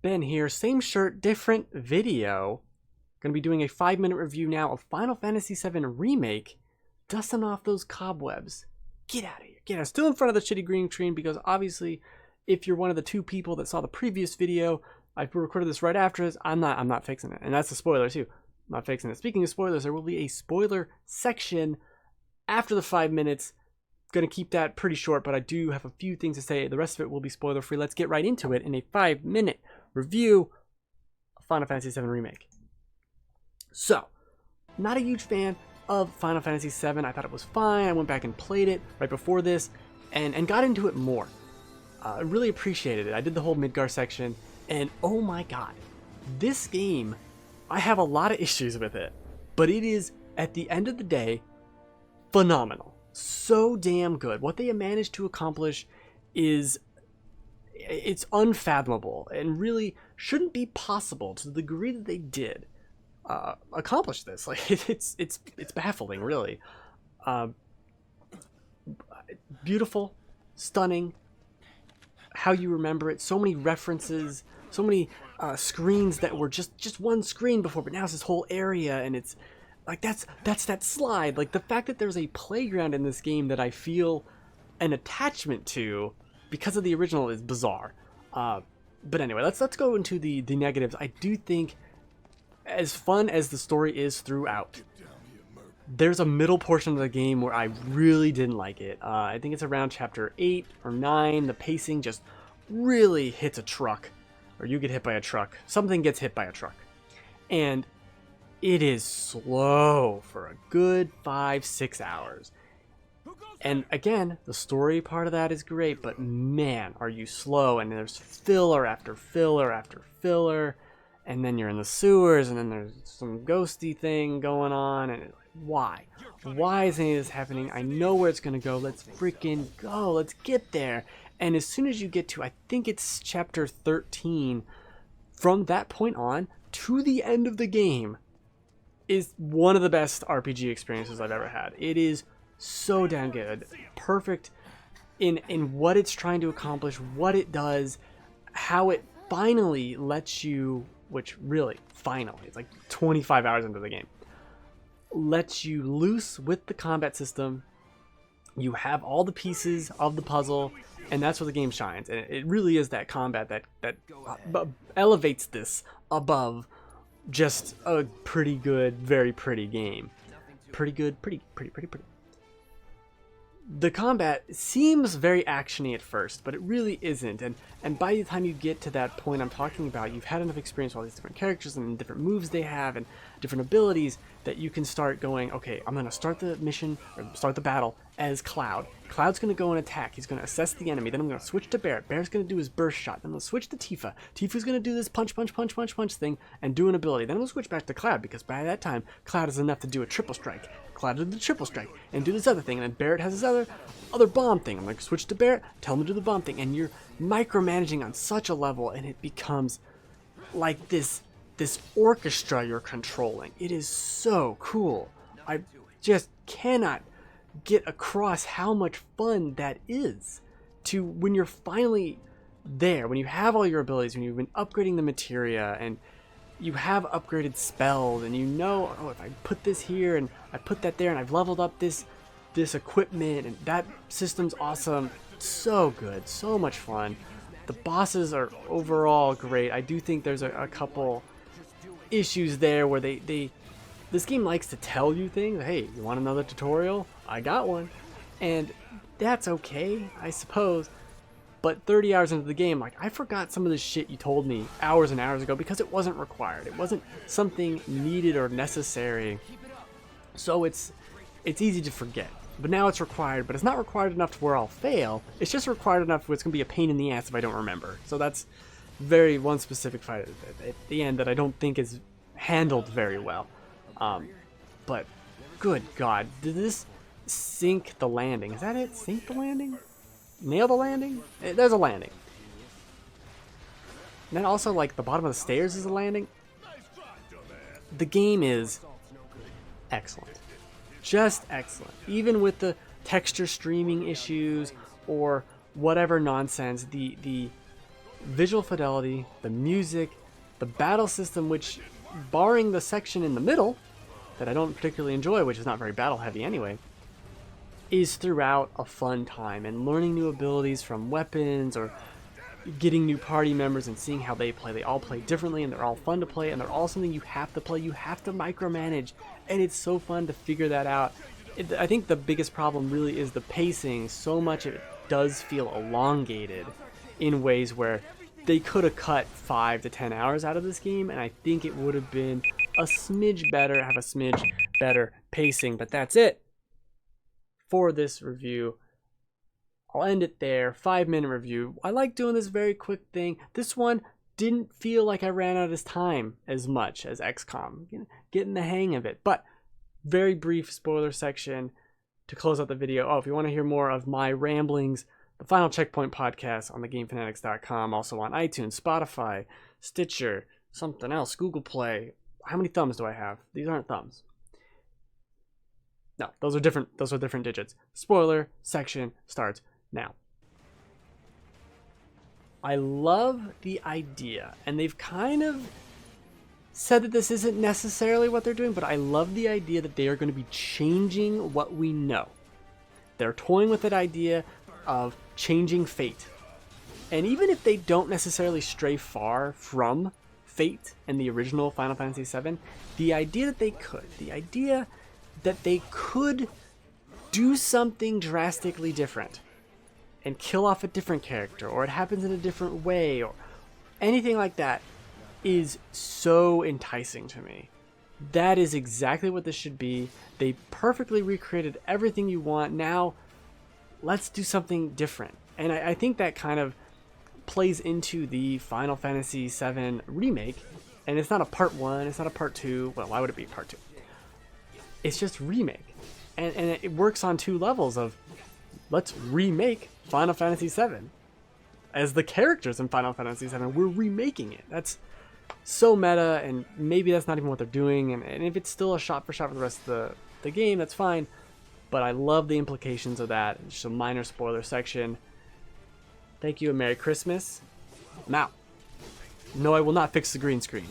Ben here, same shirt, different video. Gonna be doing a 5-minute review now of Final Fantasy VII Remake, dusting off those cobwebs. Get out of here, get out. Still in front of the shitty green screen because obviously, if you're one of the 2 people that saw the previous video, I recorded this right after this. I'm not fixing it, and that's a spoiler too. I'm not fixing it. Speaking of spoilers, there will be a spoiler section after the 5 minutes. Gonna keep that pretty short, but I do have a few things to say. The rest of it will be spoiler free. Let's get right into it in a 5-minute review of Final Fantasy VII Remake. So, not a huge fan of Final Fantasy VII. I thought it was fine. I went back and played it right before this and got into it more. I really appreciated it. I did the whole Midgar section, and oh my god, this game, I have a lot of issues with it, but it is, at the end of the day, phenomenal. So damn good. What they managed to accomplish is, it's unfathomable and really shouldn't be possible to the degree that they did accomplish this. Like it's baffling, really. Beautiful, stunning, how you remember it. So many references, so many screens that were just one screen before, but now it's this whole area, and it's like that's that slide. Like the fact that there's a playground in this game that I feel an attachment to because of the original is bizarre. But anyway, let's go into the negatives. I do think, as fun as the story is throughout, there's a middle portion of the game where I really didn't like it. I think it's around chapter 8 or 9. The pacing just really hits a truck, or you get hit by a truck. Something gets hit by a truck, and it is slow for a good 5-6 hours. And again, the story part of that is great, but man, are you slow. And there's filler after filler after filler, and then you're in the sewers, and then there's some ghosty thing going on, and it's like, why is any of this happening? I know where it's gonna go. Let's freaking go. Let's get there. And as soon as you get to, I think it's chapter 13, from that point on to the end of the game is one of the best RPG experiences I've ever had. It is so damn good, perfect in what it's trying to accomplish, what it does, how it finally lets you, which really finally, it's like 25 hours into the game, lets you loose with the combat system. You have all the pieces of the puzzle, and that's where the game shines. And it really is that combat that elevates this above just a pretty good, very pretty game. Pretty good, pretty. The combat seems very actiony at first, but it really isn't. And by the time you get to that point I'm talking about, you've had enough experience with all these different characters and different moves they have and different abilities that you can start going, okay, I'm going to start the mission, or start the battle as Cloud. Cloud's going to go and attack. He's going to assess the enemy. Then I'm going to switch to Barret. Barret's going to do his burst shot. Then I'm going to switch to Tifa. Tifa's going to do this punch thing and do an ability. Then I'm going to switch back to Cloud, because by that time, Cloud is enough to do a triple strike. Cloud did the triple strike and do this other thing, and then Barret has his other bomb thing. I'm like, switch to Barret, tell him to do the bomb thing, and you're micromanaging on such a level, and it becomes like this orchestra you're controlling. It is so cool. I just cannot get across how much fun that is to when you're finally there, when you have all your abilities, when you've been upgrading the materia, and you have upgraded spells, and you know, oh, if I put this here and I put that there, and I've leveled up this equipment, and that system's awesome. So good, so much fun. The bosses are overall great. I do think there's a couple issues there where this game likes to tell you things. Hey, you want another tutorial? I got one. And that's okay, I suppose. But 30 hours into the game, like, I forgot some of the shit you told me hours and hours ago because it wasn't required. It wasn't something needed or necessary. So it's easy to forget. But now it's required, but it's not required enough to where I'll fail. It's just required enough where it's going to be a pain in the ass if I don't remember. So that's one specific fight at the end that I don't think is handled very well. But good God, did this sink the landing? Is that it? Sink the landing? Nail the landing? There's a landing. And then also, like, the bottom of the stairs is a landing. The game is excellent. Just excellent. Even with the texture streaming issues or whatever nonsense, the visual fidelity, the music, the battle system, which, barring the section in the middle that I don't particularly enjoy, which is not very battle heavy anyway, is throughout a fun time. And learning new abilities from weapons or getting new party members and seeing how they play. They all play differently and they're all fun to play, and they're all something you have to play. You have to micromanage, and it's so fun to figure that out. I think the biggest problem really is the pacing. So much of it does feel elongated in ways where they could have cut 5 to 10 hours out of this game, and I think it would have been a smidge better, have a smidge better pacing. But that's it for this review. I'll end it there. 5-minute review. I like doing this very quick thing. This one didn't feel like I ran out of time as much as XCOM. Getting the hang of it. But very brief spoiler section to close out the video. Oh, if you want to hear more of my ramblings, the Final Checkpoint podcast on thegamefanatics.com. Also on iTunes, Spotify, Stitcher, something else, Google Play. How many thumbs do I have? These aren't thumbs. No, those are different. Those are different digits. Spoiler section starts now. I love the idea, and they've kind of said that this isn't necessarily what they're doing, but I love the idea that they are going to be changing what we know. They're toying with that idea of changing fate. And even if they don't necessarily stray far from fate and the original Final Fantasy VII, the idea that they could do something drastically different and kill off a different character, or it happens in a different way, or anything like that, is so enticing to me. That is exactly what this should be. They perfectly recreated everything you want. Now, let's do something different. And I think that kind of plays into the Final Fantasy VII Remake. And it's not a part 1, it's not a part 2. Well, why would it be part 2? It's just Remake. And it works on 2 levels of, let's remake Final Fantasy VII. As the characters in Final Fantasy VII, we're remaking it. That's so meta, and maybe that's not even what they're doing. And if it's still a shot for shot for the rest of the game, that's fine. But I love the implications of that. It's just a minor spoiler section. Thank you and Merry Christmas. I'm out. No, I will not fix the green screen.